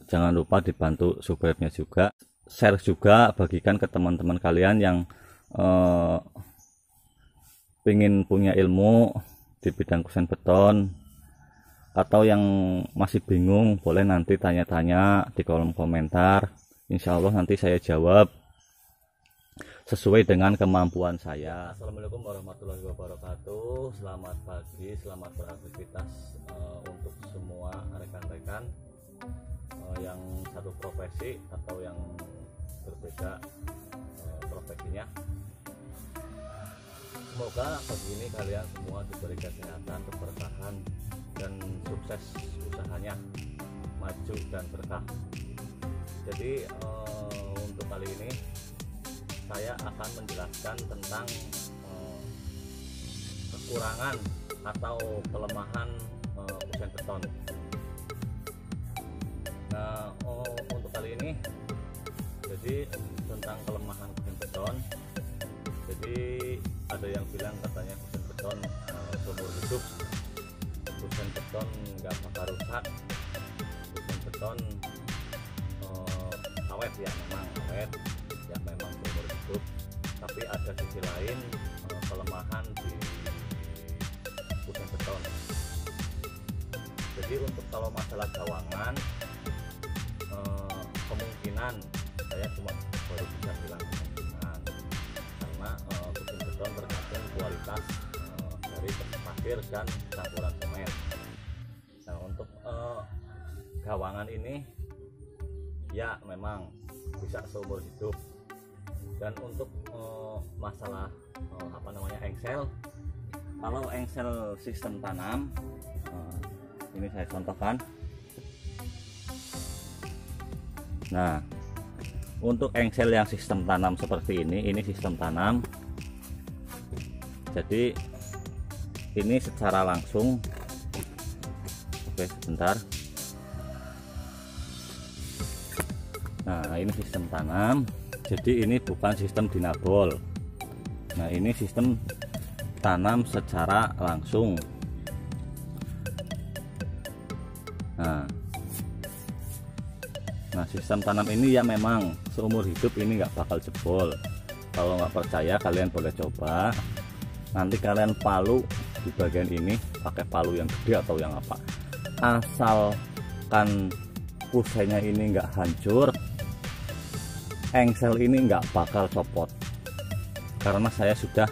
jangan lupa dibantu subscribe-nya juga, share juga, bagikan ke teman-teman kalian yang pengen punya ilmu di bidang kusen beton, atau yang masih bingung boleh nanti tanya-tanya di kolom komentar. Insya Allah nanti saya jawab sesuai dengan kemampuan saya. Assalamualaikum warahmatullahi wabarakatuh. Selamat pagi, selamat beraktivitas untuk semua rekan-rekan yang satu profesi atau yang berbeda profesinya. Semoga pagi ini kalian semua diberi kesehatan, keberkahan, dan sukses usahanya, maju dan berkah. Jadi untuk kali ini saya akan menjelaskan tentang kekurangan atau kelemahan kusen beton. Nah, untuk kali ini jadi tentang kelemahan kusen beton. Jadi ada yang bilang katanya kusen beton seumur hidup, kusen beton nggak bakal rusak, kusen beton awet, ya memang awet, ya memang seumur hidup. Tapi ada sisi lain kelemahan di kusen beton. Jadi untuk kalau masalah gawangan kemungkinan saya cuma baru bisa bilang kemungkinan, karena kusen beton tergantung kualitas dari pasir dan campuran semen. Nah, untuk gawangan ini ya memang bisa seumur hidup. Dan untuk masalah engsel, kalau engsel sistem tanam, ini saya contohkan. Nah, untuk engsel yang sistem tanam seperti ini sistem tanam. Jadi ini secara langsung, oke sebentar. Nah, ini sistem tanam. Jadi ini bukan sistem dinabol. Nah, ini sistem tanam secara langsung. Nah, sistem tanam ini ya memang seumur hidup ini nggak bakal jebol. Kalau nggak percaya kalian boleh coba. Nanti kalian palu di bagian ini pakai palu yang gede atau yang apa. Asalkan kusennya ini nggak hancur, engsel ini nggak bakal copot, karena saya sudah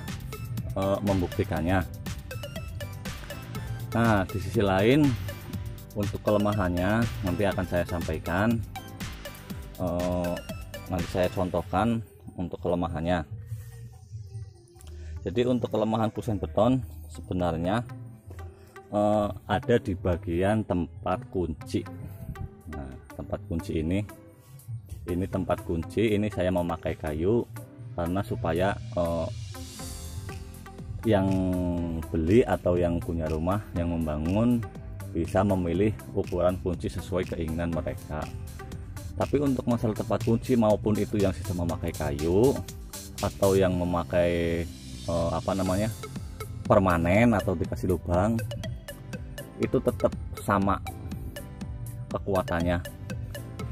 membuktikannya. Nah, di sisi lain untuk kelemahannya nanti akan saya sampaikan, nanti saya contohkan untuk kelemahannya. Jadi untuk kelemahan kusen beton sebenarnya ada di bagian tempat kunci. Nah, tempat kunci ini tempat kunci ini saya memakai kayu karena supaya yang beli atau yang punya rumah yang membangun bisa memilih ukuran kunci sesuai keinginan mereka. Tapi untuk masalah tempat kunci maupun itu yang sistem memakai kayu atau yang memakai permanen atau dikasih lubang, itu tetap sama kekuatannya.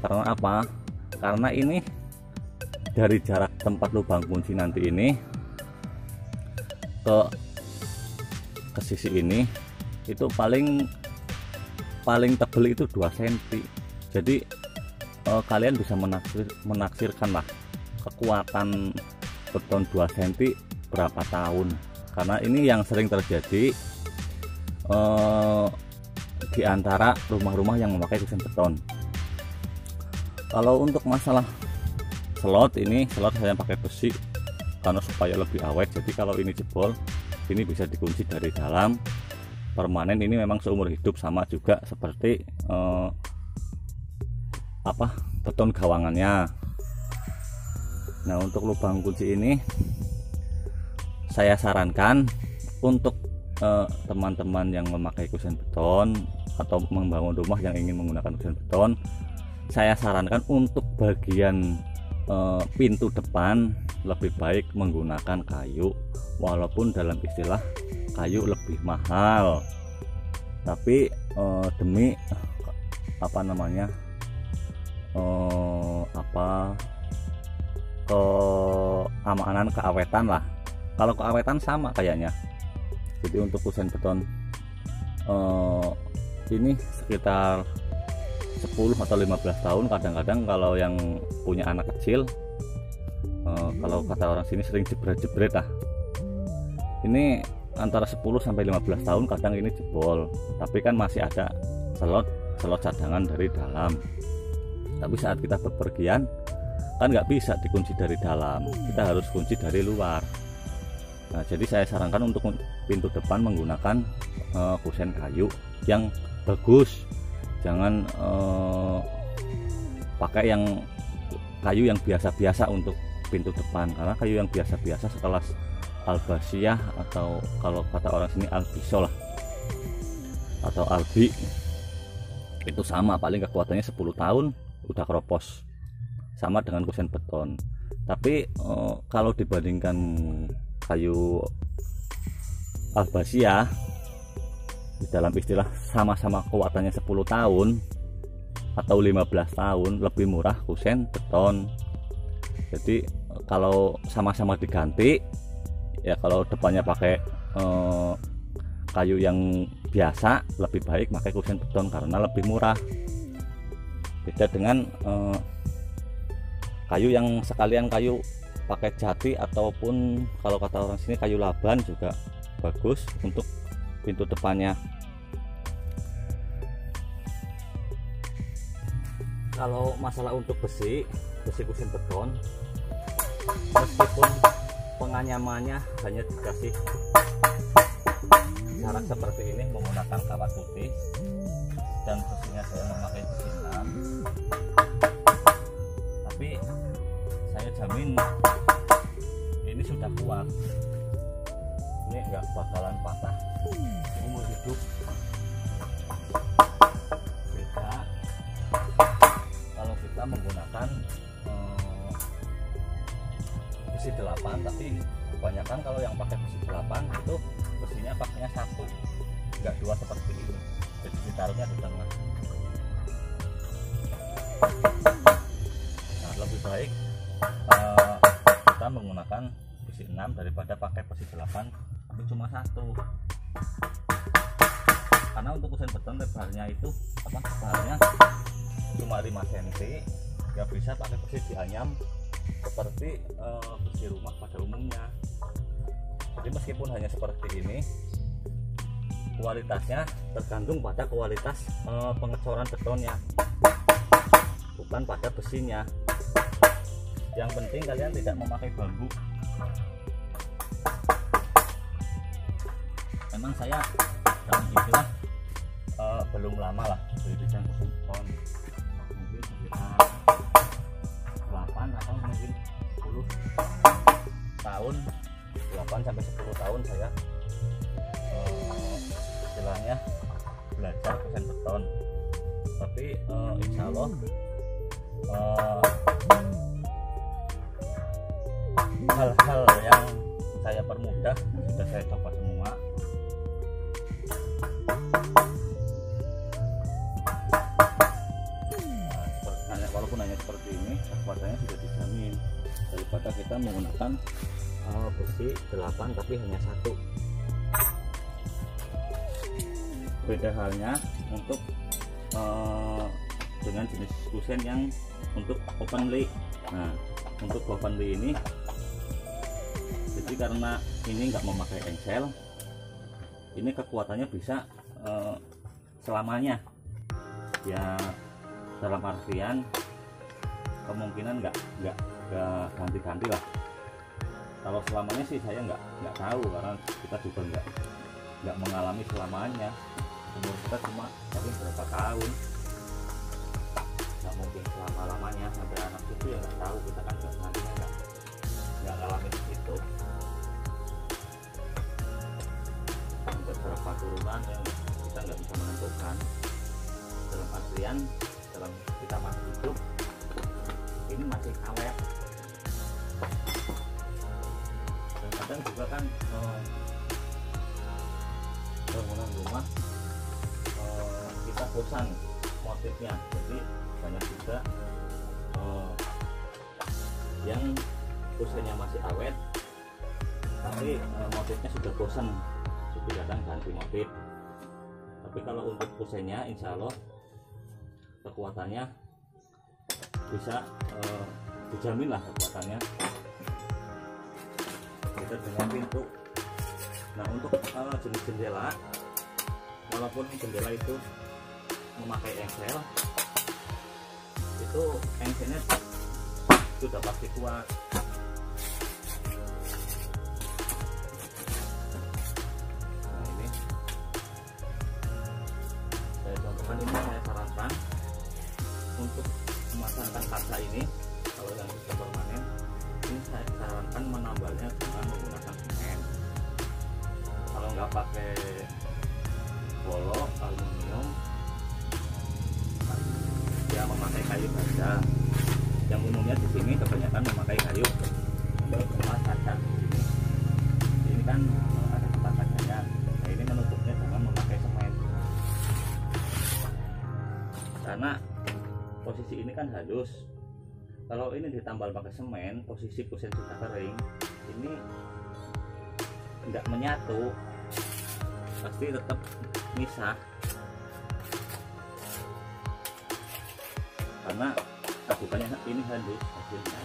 Karena apa? Karena ini dari jarak tempat lubang kunci nanti ini ke sisi ini itu paling tebal itu 2 cm. Jadi kalian bisa menaksirkan lah kekuatan beton 2 cm berapa tahun, karena ini yang sering terjadi di antara rumah-rumah yang memakai kusen beton. Kalau untuk masalah slot, ini slot saya pakai besi karena supaya lebih awet. Jadi kalau ini jebol, ini bisa dikunci dari dalam. Permanen ini memang seumur hidup, sama juga seperti beton gawangannya. Nah, untuk lubang kunci ini saya sarankan untuk teman-teman yang memakai kusen beton atau membangun rumah yang ingin menggunakan kusen beton, saya sarankan untuk bagian pintu depan lebih baik menggunakan kayu, walaupun dalam istilah kayu lebih mahal, tapi demi keamanan, keawetan lah. Kalau keawetan sama kayaknya. Jadi untuk kusen beton ini sekitar 10 atau 15 tahun. Kadang-kadang kalau yang punya anak kecil, kalau kata orang sini sering jebret-jebret lah. Ini antara 10 sampai 15 tahun, kadang ini jebol. Tapi kan masih ada selot cadangan dari dalam. Tapi saat kita bepergian kan nggak bisa dikunci dari dalam, kita harus kunci dari luar. Nah, jadi saya sarankan untuk pintu depan menggunakan kusen kayu yang bagus, jangan pakai yang kayu yang biasa-biasa untuk pintu depan, karena kayu yang biasa-biasa sekelas albasiah atau kalau kata orang sini albiso lah atau albi, itu sama, paling kekuatannya 10 tahun udah keropos, sama dengan kusen beton. Tapi kalau dibandingkan kayu albasia, di dalam istilah sama-sama kuatannya 10 tahun atau 15 tahun, lebih murah kusen beton. Jadi kalau sama-sama diganti ya, kalau depannya pakai kayu yang biasa, lebih baik pakai kusen beton karena lebih murah. Beda dengan kayu yang sekalian kayu pakai jati ataupun kalau kata orang sini kayu laban juga bagus untuk pintu depannya. Kalau masalah untuk besi kusen beton, meskipun penganyamannya hanya dikasih jarak seperti ini menggunakan kawat putih dan besinya saya memakai besi 6, tapi saya jamin ini sudah kuat, ini enggak bakalan patah umur hidup. Beda kalau kita menggunakan besi 8, tapi kebanyakan kalau yang pakai besi 8 itu besinya pakainya 1, enggak 2 seperti ini, jadi ditaruhnya di tengah. Nah, lebih baik kita menggunakan besi 6 daripada pakai besi 8 tapi cuma 1, karena untuk kusen beton lebarnya itu lebarnya cuma 5 cm, nggak bisa pakai besi dianyam seperti besi rumah pada umumnya. Jadi meskipun hanya seperti ini, kualitasnya tergantung pada kualitas pengecoran betonnya, bukan pada besinya. Yang penting kalian tidak memakai bambu. Memang saya dalam istilah belum lama lah berikan kusen beton, mungkin sekitar 8 atau mungkin 10 tahun, 8 sampai 10 tahun saya istilahnya belajar kusen beton. Tapi insya Allah hal-hal yang saya permudah sudah saya coba semua. Walaupun hanya seperti ini, kekuatannya sudah dijamin daripada kita menggunakan besi 8 tapi hanya 1. Beda halnya untuk dengan jenis kusen yang untuk open lay. Nah, untuk open lay ini, jadi karena ini nggak memakai engsel, ini kekuatannya bisa selamanya ya, dalam artian kemungkinan nggak ganti-ganti lah. Kalau selamanya sih saya nggak tahu, karena kita juga nggak mengalami selamanya. Umur kita cuma tapi berapa tahun, nggak mungkin selama-lamanya. Sampai anak cucu ya nggak tahu, kita kan nantinya nggak ngalamin itu. Sampai berapa turunan yang kita nggak bisa menentukan. Dalam artian dalam kita masih hidup ini masih awet. Dan kadang juga kan bangunan rumah kita bosan motifnya, jadi banyak juga kusennya masih awet, tapi motifnya sudah bosan, jadi kadang ganti motif. Tapi kalau untuk kusennya insya Allah kekuatannya bisa dijamin lah kekuatannya. Kita dengan pintu. Nah untuk jenis jendela, walaupun jendela itu memakai engsel, itu engselnya sudah pasti kuat. Nah ini saya contohkan, ini saya sarankan untuk memasangkan kaca ini. Kalau yang sudah permanen, ini saya sarankan menambalnya dengan menggunakan semen. Kalau nggak pakai bolok aluminium, ya memakai kayu saja. Yang umumnya di sini kebanyakan memakai kayu untuk kemas kaca. Ini kan ada tempat kacanya. Nah ini menutupnya jangan memakai semen, karena posisi ini kan halus. Kalau ini ditambal pakai semen, posisi kusen sudah kering, ini tidak menyatu, pasti tetap misah, karena adukannya ini halus hasilnya.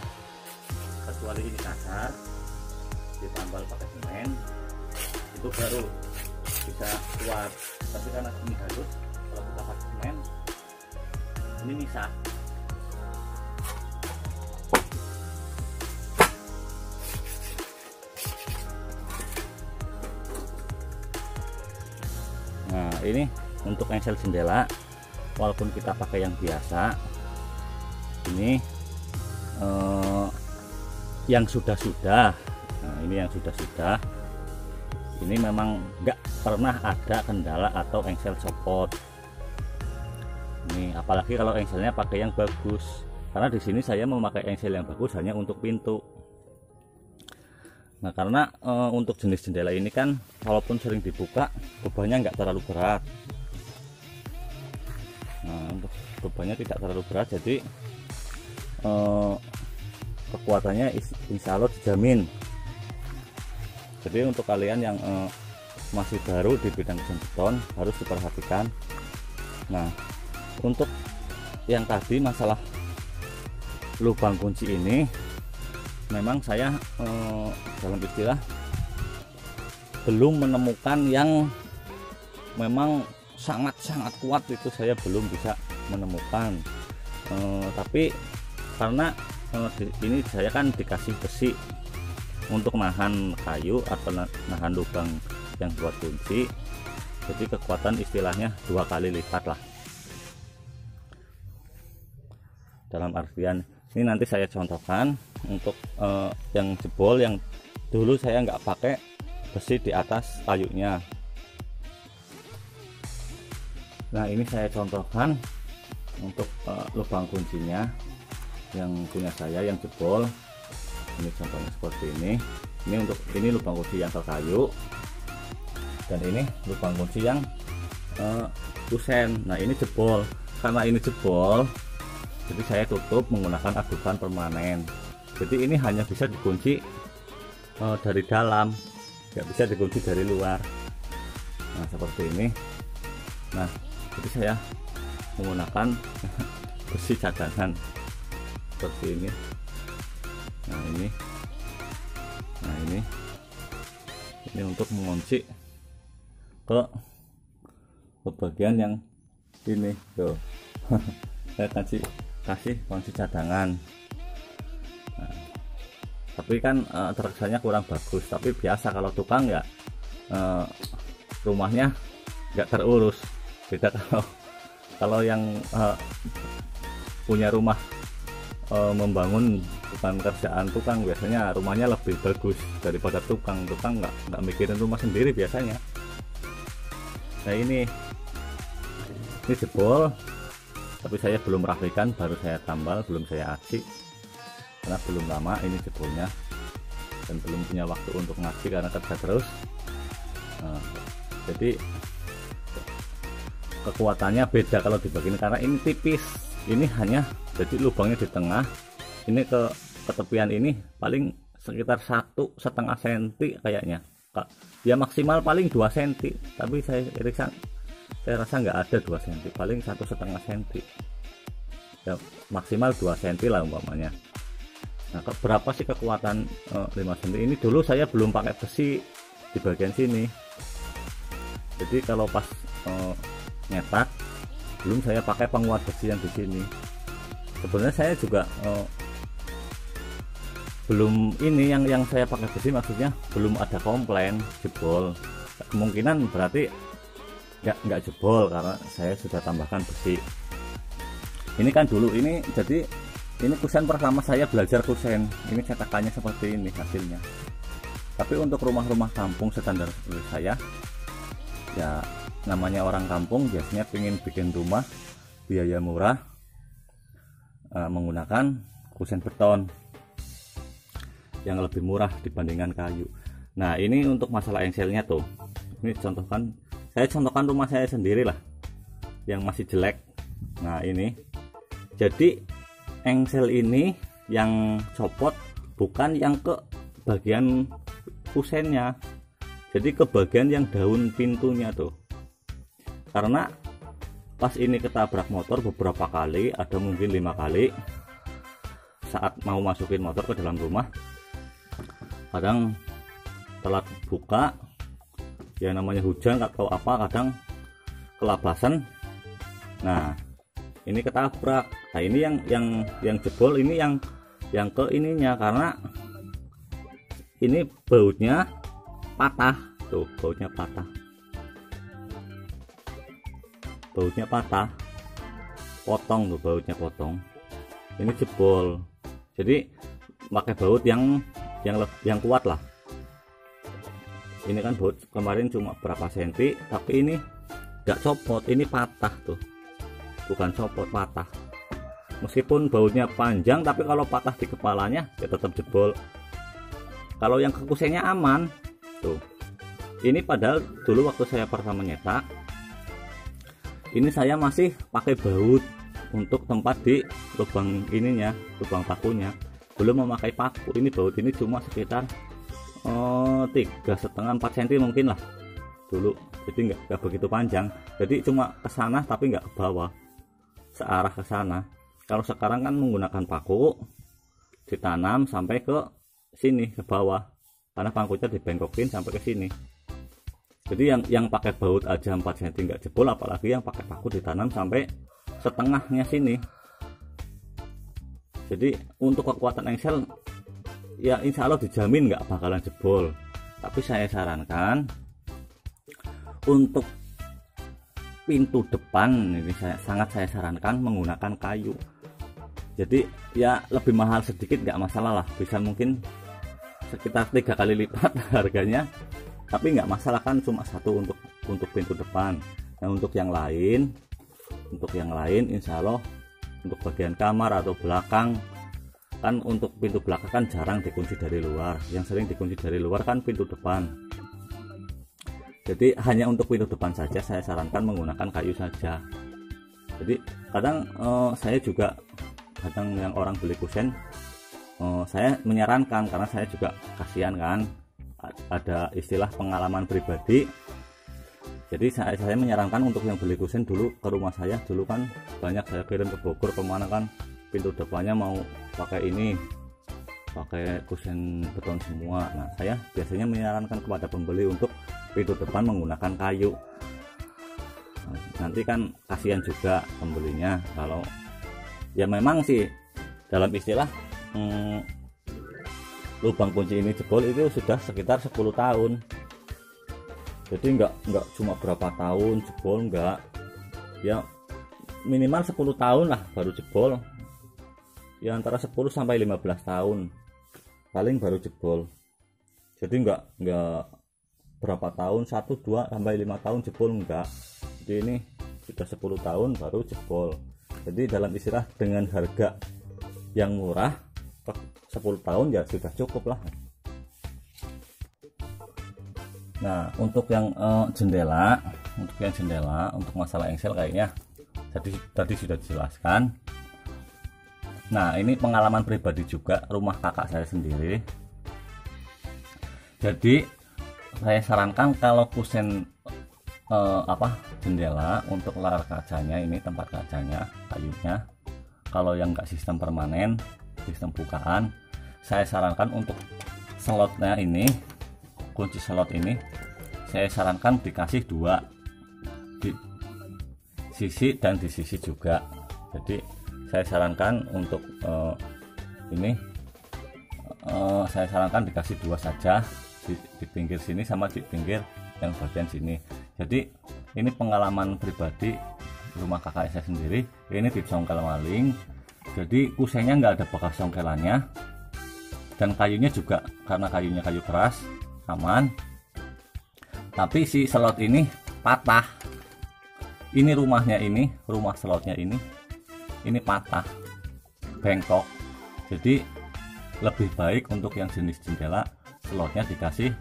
Kecuali ini kasar ditambal pakai semen, itu baru bisa kuat. Tapi karena ini halus, kalau kita pakai semen ini misah. Nah ini untuk engsel jendela, walaupun kita pakai yang biasa, ini yang sudah-sudah. Nah ini yang sudah-sudah, ini memang nggak pernah ada kendala atau engsel copot. Ini apalagi kalau engselnya pakai yang bagus, karena di sini saya memakai engsel yang bagus hanya untuk pintu. Nah karena untuk jenis jendela ini kan walaupun sering dibuka, bebannya nggak terlalu berat. Nah untuk bebannya tidak terlalu berat, jadi kekuatannya insya Allah dijamin. Jadi untuk kalian yang masih baru di bidang kusen beton harus diperhatikan. Nah untuk yang tadi masalah lubang kunci ini, memang saya dalam istilah belum menemukan yang memang sangat-sangat kuat, itu saya belum bisa menemukan. Tapi karena ini saya kan dikasih besi untuk nahan kayu atau nahan lubang yang buat kunci, jadi kekuatan istilahnya 2 kali lipat lah. Dalam artian ini nanti saya contohkan untuk yang jebol, yang dulu saya nggak pakai besi di atas kayunya. Nah ini saya contohkan untuk lubang kuncinya yang punya saya yang jebol. Ini contohnya seperti ini. Ini lubang kunci yang terkayu, dan ini lubang kunci yang kusen. Nah ini jebol. Karena ini jebol, jadi saya tutup menggunakan adukan permanen. Jadi ini hanya bisa dikunci dari dalam, nggak bisa dikunci dari luar. Nah seperti ini. Nah jadi saya menggunakan besi cadangan seperti ini. Nah ini untuk mengunci ke bagian yang ini tuh. Saya kasih kunci cadangan. Nah, tapi kan terkesannya kurang bagus, tapi biasa kalau tukang ya rumahnya nggak terurus. Beda kalau yang punya rumah membangun bukan kerjaan tukang, biasanya rumahnya lebih bagus daripada tukang nggak mikirin rumah sendiri biasanya. Nah ini jebol, tapi saya belum rapikan, baru saya tambal, belum saya acik karena belum lama ini jebolnya, dan belum punya waktu untuk ngacik karena kerja terus. Nah, jadi kekuatannya beda kalau dibagi, karena ini tipis, ini hanya jadi lubangnya di tengah, ini ke tepian ini paling sekitar 1,5 cm kayaknya, ya maksimal paling 2 cm, tapi saya rasa nggak ada 2 cm, paling 1,5 cm ya, maksimal 2 cm lah umpamanya. Nah, berapa sih kekuatan 5 cm ini? Dulu saya belum pakai besi di bagian sini, jadi kalau pas nyetak belum saya pakai penguat besi yang di sini. Sebenarnya saya juga belum ini yang saya pakai besi, maksudnya belum ada komplain jebol. Kemungkinan berarti nggak jebol karena saya sudah tambahkan besi. Ini kan dulu ini, jadi ini kusen pertama saya belajar kusen. Ini cetakannya seperti ini hasilnya. Tapi untuk rumah-rumah kampung standar seperti saya, ya namanya orang kampung biasanya ingin bikin rumah biaya murah, menggunakan kusen beton yang lebih murah dibandingkan kayu. Nah, ini untuk masalah engselnya tuh, ini saya contohkan rumah saya sendiri lah yang masih jelek. Nah, ini jadi engsel ini yang copot bukan yang ke bagian kusennya, jadi ke bagian yang daun pintunya tuh. Karena pas ini ketabrak motor beberapa kali, ada mungkin 5 kali saat mau masukin motor ke dalam rumah, kadang telat buka, ya namanya hujan atau apa, kadang kelabasan. Nah, ini ketabrak. Nah, ini yang jebol, ini yang ke ininya, karena ini bautnya patah tuh, bautnya patah, potong tuh, bautnya potong, ini jebol. Jadi pakai baut yang kuat lah. Ini kan baut kemarin cuma berapa senti, tapi ini nggak copot, ini patah tuh, bukan copot, patah. Meskipun bautnya panjang, tapi kalau patah di kepalanya ya tetap jebol. Kalau yang ke kusennya aman tuh. Ini padahal dulu waktu saya pertama nyetak, ini saya masih pakai baut untuk tempat di lubang ininya, lubang pakunya, belum memakai paku. Ini baut ini cuma sekitar 3,5-4 cm mungkin lah dulu, jadi nggak begitu panjang, jadi cuma ke sana tapi nggak ke bawah, searah ke sana. Kalau sekarang kan menggunakan paku ditanam sampai ke sini, ke bawah, karena pakunya dibengkokin sampai ke sini. Jadi yang pakai baut aja 4 cm nggak jebol, apalagi yang pakai paku ditanam sampai setengahnya sini. Jadi untuk kekuatan engsel ya insya Allah dijamin nggak bakalan jebol. Tapi saya sarankan untuk pintu depan ini sangat saya sarankan menggunakan kayu. Jadi ya lebih mahal sedikit nggak masalah lah, bisa mungkin sekitar 3 kali lipat harganya, tapi nggak masalah, kan cuma satu untuk pintu depan. Nah, untuk yang lain insya Allah untuk bagian kamar atau belakang, kan untuk pintu belakang kan jarang dikunci dari luar, yang sering dikunci dari luar kan pintu depan. Jadi hanya untuk pintu depan saja saya sarankan menggunakan kayu saja. Jadi kadang saya juga yang orang beli kusen, saya menyarankan, karena saya juga kasihan kan, ada istilah pengalaman pribadi. Jadi saya menyarankan untuk yang beli kusen dulu ke rumah saya, dulu kan banyak saya kirim ke Bogor kemana kan, pintu depannya mau pakai kusen beton semua. Nah, saya biasanya menyarankan kepada pembeli untuk pintu depan menggunakan kayu. Nah, nanti kan kasihan juga pembelinya kalau ya memang sih dalam istilah lubang kunci ini jebol itu sudah sekitar 10 tahun. Jadi enggak cuma berapa tahun jebol, enggak, ya minimal 10 tahun lah baru jebol, ya antara 10 sampai 15 tahun paling baru jebol. Jadi enggak berapa tahun, 1, 2 sampai 5 tahun jebol, enggak. Jadi ini sudah 10 tahun baru jebol. Jadi dalam istilah dengan harga yang murah 10 tahun ya sudah cukup lah. Nah, untuk yang jendela, untuk masalah engsel kayaknya tadi sudah dijelaskan. Nah, ini pengalaman pribadi juga, rumah kakak saya sendiri. Jadi saya sarankan kalau kusen jendela untuk layar kacanya ini, tempat kacanya, kayunya, kalau yang enggak sistem permanen, sistem bukaan, saya sarankan untuk slotnya ini, kunci slot ini saya sarankan dikasih dua di sisi dan di sisi juga. Jadi saya sarankan untuk ini saya sarankan dikasih dua saja, di pinggir sini sama di pinggir yang bagian sini. Jadi ini pengalaman pribadi rumah kakak saya sendiri, ini dicongkel maling, jadi kusennya nggak ada bekas congkelannya, dan kayunya juga karena kayunya kayu keras, aman. Tapi si slot ini patah, ini rumahnya, ini rumah slotnya ini patah, bengkok. Jadi lebih baik untuk yang jenis jendela slotnya kasih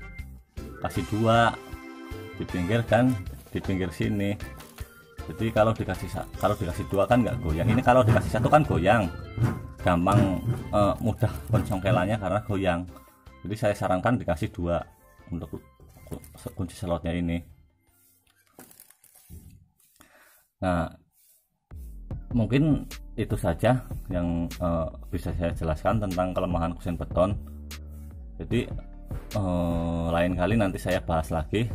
dua di pinggir dan di pinggir sini. Jadi kalau dikasih dua kan nggak goyang. Ini kalau dikasih satu kan goyang, gampang mudah pencongkelannya karena goyang. Jadi saya sarankan dikasih dua untuk kunci slotnya ini. Nah, mungkin itu saja yang bisa saya jelaskan tentang kelemahan kusen beton. Jadi lain kali nanti saya bahas lagi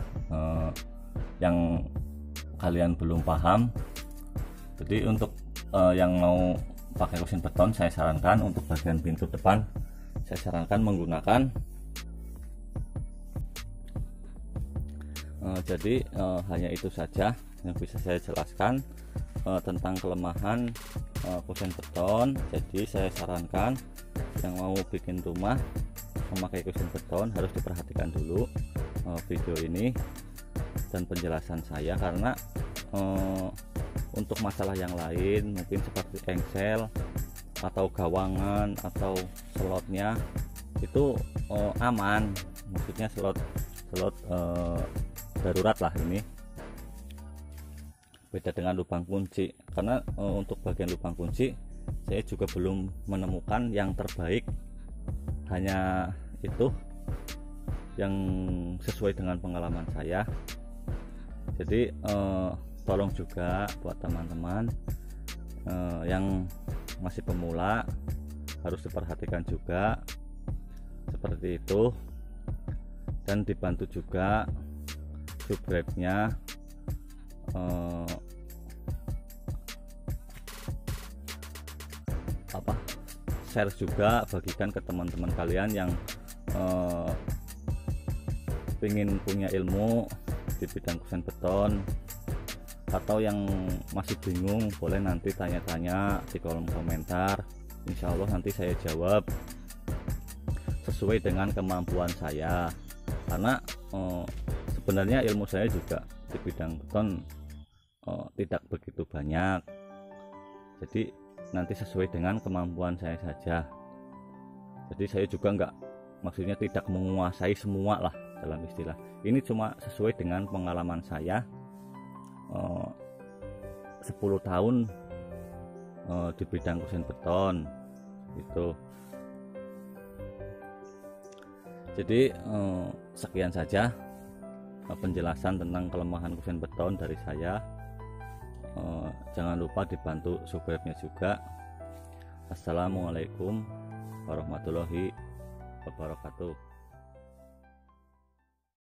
yang kalian belum paham. Jadi untuk yang mau pakai kusen beton, saya sarankan untuk bagian pintu depan saya sarankan menggunakan jadi hanya itu saja yang bisa saya jelaskan tentang kelemahan kusen beton. Jadi saya sarankan yang mau bikin rumah memakai kusen beton harus diperhatikan dulu video ini dan penjelasan saya, karena untuk masalah yang lain mungkin seperti engsel atau gawangan atau slotnya itu aman, maksudnya slot darurat lah. Ini beda dengan lubang kunci, karena untuk bagian lubang kunci saya juga belum menemukan yang terbaik, hanya itu yang sesuai dengan pengalaman saya. Jadi tolong juga buat teman-teman yang masih pemula harus diperhatikan juga seperti itu, dan dibantu juga subscribe-nya share juga, bagikan ke teman-teman kalian yang ingin punya ilmu di bidang kusen beton, atau yang masih bingung boleh nanti tanya-tanya di kolom komentar. Insya Allah nanti saya jawab sesuai dengan kemampuan saya, karena sebenarnya ilmu saya juga di bidang beton tidak begitu banyak. Jadi nanti sesuai dengan kemampuan saya saja. Jadi saya juga maksudnya tidak menguasai semua lah dalam istilah. Ini cuma sesuai dengan pengalaman saya 10 tahun di bidang kusen beton itu. Jadi sekian saja penjelasan tentang kelemahan kusen beton dari saya. Jangan lupa dibantu subscribe-nya juga. Assalamualaikum warahmatullahi wabarakatuh.